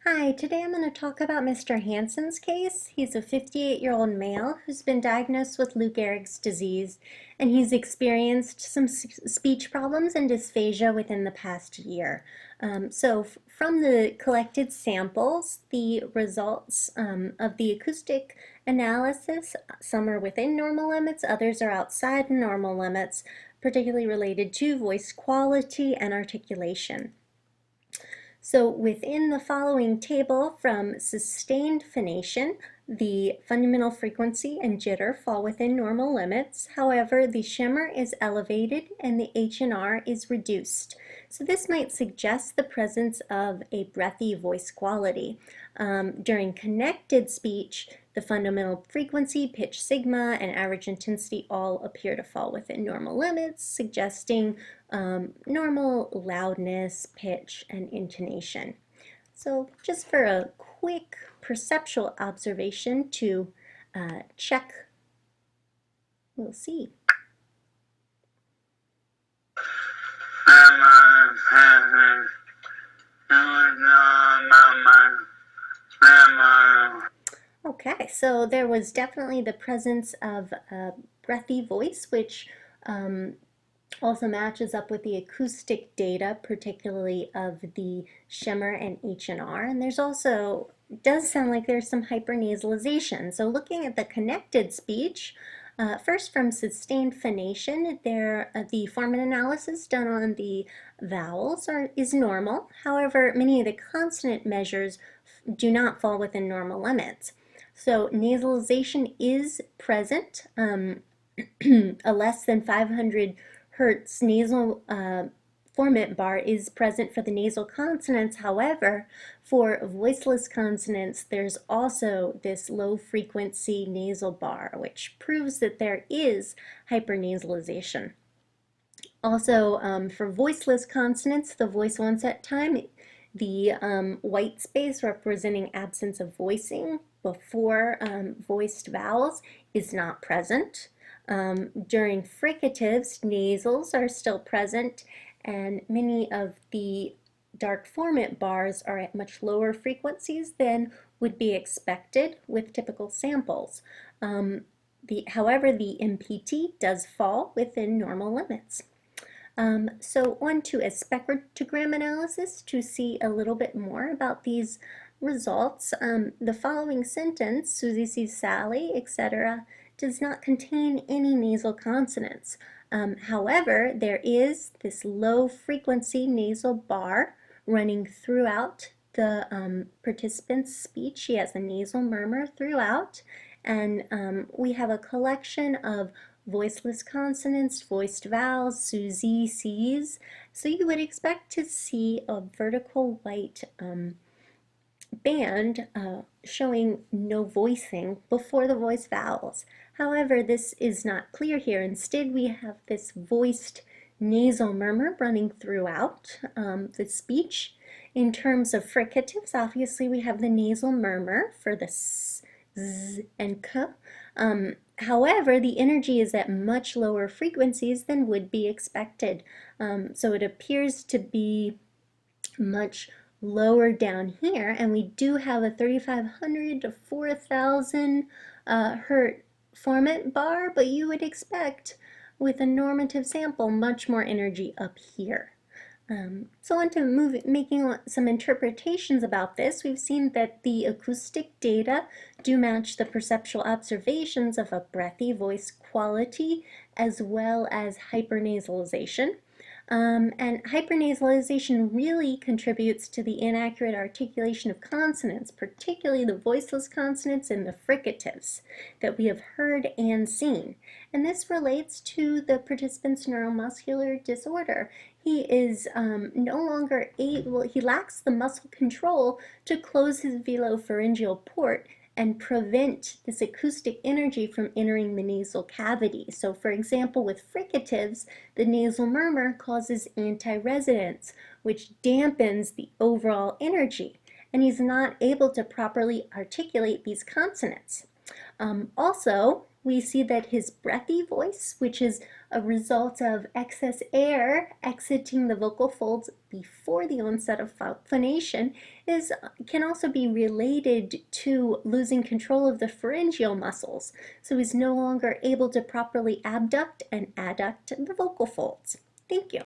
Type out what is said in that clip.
Hi, today I'm going to talk about Mr. Hanson's case. He's a 58-year-old male who's been diagnosed with Lou Gehrig's disease, and he's experienced some speech problems and dysphagia within the past year. From the collected samples, the results of the acoustic analysis, some are within normal limits, others are outside normal limits, particularly related to voice quality and articulation. So within the following table from sustained phonation, the fundamental frequency and jitter fall within normal limits. However, the shimmer is elevated and the H&R is reduced. So this might suggest the presence of a breathy voice quality. During connected speech, the fundamental frequency, pitch sigma, and average intensity all appear to fall within normal limits, suggesting normal loudness, pitch, and intonation. So just for a quick perceptual observation to check, we'll see. Okay, so there was definitely the presence of a breathy voice, which also matches up with the acoustic data, particularly of the shimmer and H&R. And there's also, does sound like there's some hypernasalization. So looking at the connected speech, first from sustained phonation, the Farman analysis done on the vowels is normal. However, many of the consonant measures do not fall within normal limits. So nasalization is present. A less than 500 Hertz nasal formant bar is present for the nasal consonants. However, for voiceless consonants, there's also this low frequency nasal bar, which proves that there is hypernasalization. Also, for voiceless consonants, the voice onset time, the white space representing absence of voicing before voiced vowels is not present. During fricatives, nasals are still present, and many of the dark formant bars are at much lower frequencies than would be expected with typical samples. However, the MPT does fall within normal limits. So on to a spectrogram analysis to see a little bit more about these results. The following sentence, Susie sees Sally, etc., does not contain any nasal consonants. However, there is this low frequency nasal bar running throughout the participant's speech. She has a nasal murmur throughout, and we have a collection of voiceless consonants, voiced vowels, Susie sees. So you would expect to see a vertical white band showing no voicing before the voiced vowels. However, this is not clear here. Instead, we have this voiced nasal murmur running throughout the speech. In terms of fricatives, obviously we have the nasal murmur for the s, z, and k. However, the energy is at much lower frequencies than would be expected. So it appears to be much lower down here, and we do have a 3,500 to 4,000 Hertz formant bar, but you would expect with a normative sample much more energy up here. So on to making some interpretations about this. We've seen that the acoustic data do match the perceptual observations of a breathy voice quality as well as hypernasalization. And hypernasalization really contributes to the inaccurate articulation of consonants, particularly the voiceless consonants and the fricatives that we have heard and seen. And this relates to the participant's neuromuscular disorder. He is no longer able, he lacks the muscle control to close his velopharyngeal port and prevent this acoustic energy from entering the nasal cavity. So for example, with fricatives, the nasal murmur causes anti-resonance, which dampens the overall energy, and he's not able to properly articulate these consonants. Also, we see that his breathy voice, which is a result of excess air exiting the vocal folds before the onset of phonation, can also be related to losing control of the pharyngeal muscles. So he's no longer able to properly abduct and adduct the vocal folds. Thank you.